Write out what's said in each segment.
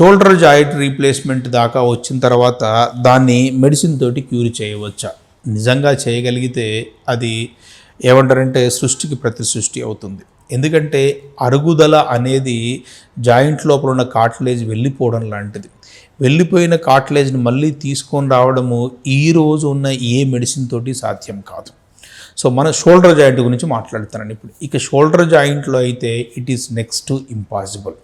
Shoulder joint replacement దాకా వచ్చిన తర్వాత దాన్ని మెడిసిన్ తోటి క్యూర్ చేయవచ్చా? నిజంగా చేయగలిగితే అది ఏమంటారంటే సృష్టికి ప్రతి సృష్టి అవుతుంది. ఎందుకంటే అరుగుదల అనేది జాయింట్ లోపల ఉన్న కార్టిలేజ్ వెళ్ళిపోవడం లాంటిది. వెళ్ళిపోయిన కార్టిలేజ్ని మళ్ళీ తీసుకొని రావడము ఈ రోజు ఉన్న ఏ మెడిసిన్ తోటి సాధ్యం కాదు. సో మన షోల్డర్ జాయింట్ గురించి మాట్లాడుతానండి ఇప్పుడు. ఇక షోల్డర్ జాయింట్లో అయితే it is next to impossible.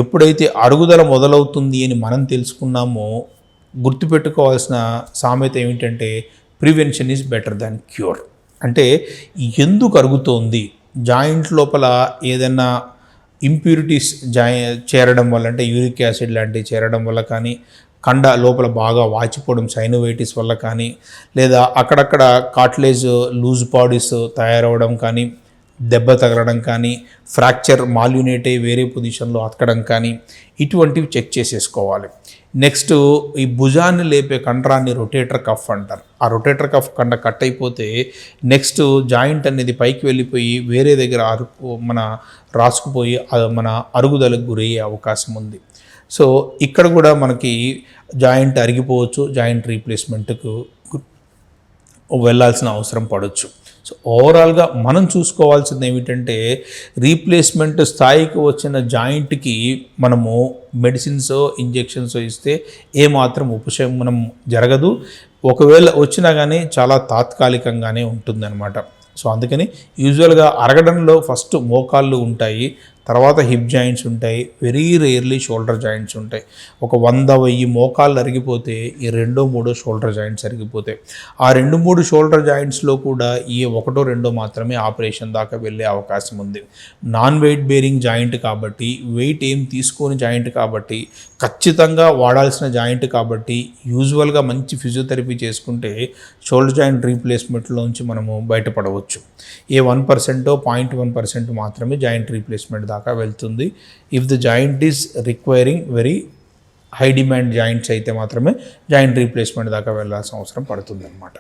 ఎప్పుడైతే అరుగుదల మొదలవుతుంది అని మనం తెలుసుకున్నామో గుర్తుపెట్టుకోవాల్సిన సామెత ఏమిటంటే prevention is better than cure. అంటే ఎందుకు అరుగుతోంది, జాయింట్ లోపల ఏదైనా ఇంప్యూరిటీస్ చేరడం వల్ల, అంటే యూరిక్ యాసిడ్ లాంటివి చేరడం వల్ల కానీ, కండ లోపల బాగా వాచిపోవడం సైనోవైటిస్ వల్ల కానీ, లేదా అక్కడక్కడ కార్టిలేజ్ లూజ్ బాడీస్ తయారవడం కానీ, దెబ్బ తగలడం కానీ, ఫ్రాక్చర్ మాల్యునేట్ అయ్యి వేరే పొజిషన్లో అతకడం కానీ, ఇటువంటివి చెక్ చేసేసుకోవాలి. నెక్స్ట్ ఈ భుజాన్ని లేపే కండరాన్ని రొటేటర్ కఫ్ అంటారు. ఆ రొటేటర్ కఫ్ కండ కట్ అయిపోతే నెక్స్ట్ జాయింట్ అనేది పైకి వెళ్ళిపోయి వేరే దగ్గర మన రాసుకుపోయి మన అరుగుదలకు గురయ్యే అవకాశం ఉంది. సో ఇక్కడ కూడా మనకి జాయింట్ అరిగిపోవచ్చు, జాయింట్ రీప్లేస్మెంట్కు వెళ్ళాల్సిన అవసరం పడవచ్చు. సో ఓవరాల్గా మనం చూసుకోవాల్సింది ఏమిటంటే రీప్లేస్మెంట్ స్థాయికి వచ్చిన జాయింట్కి మనము మెడిసిన్స్ ఇంజెక్షన్స్ ఇస్తే ఏమాత్రం ఉపశమనం జరగదు. ఒకవేళ వచ్చినా కానీ చాలా తాత్కాలికంగానే ఉంటుందన్నమాట. సో అందుకని యూజువల్గా అరగడంలో ఫస్ట్ మోకాళ్ళు ఉంటాయి, తర్వాత హిప్ జాయింట్స్ ఉంటాయి, వెరీ రేర్లీ షోల్డర్ జాయింట్స్ ఉంటాయి. ఒక 100-1000 మోకాళ్ళు అరిగిపోతే ఈ 2-3 షోల్డర్ జాయింట్స్ అరిగిపోతాయి. ఆ 2-3 షోల్డర్ జాయింట్స్లో కూడా ఈ 1-2 మాత్రమే ఆపరేషన్ దాకా వెళ్ళే అవకాశం ఉంది. నాన్ వెయిట్ బేరింగ్ జాయింట్ కాబట్టి, వెయిట్ ఏం తీసుకొని జాయింట్ కాబట్టి, ఖచ్చితంగా వాడాల్సిన జాయింట్ కాబట్టి యూజువల్గా మంచి ఫిజియోథెరపీ చేసుకుంటే షోల్డర్ జాయింట్ రీప్లేస్మెంట్లోంచి మనము బయటపడవచ్చు. ఏ 1%, 0.1% మాత్రమే జాయింట్ రీప్లేస్మెంట్ దాకా వెళ్తుంది. If the joint is requiring very high demand joints అయితే మాత్రమే జాయింట్ రీప్లేస్మెంట్ దాకా వెళ్ళాల్సిన అవసరం పడుతుంది అన్నమాట.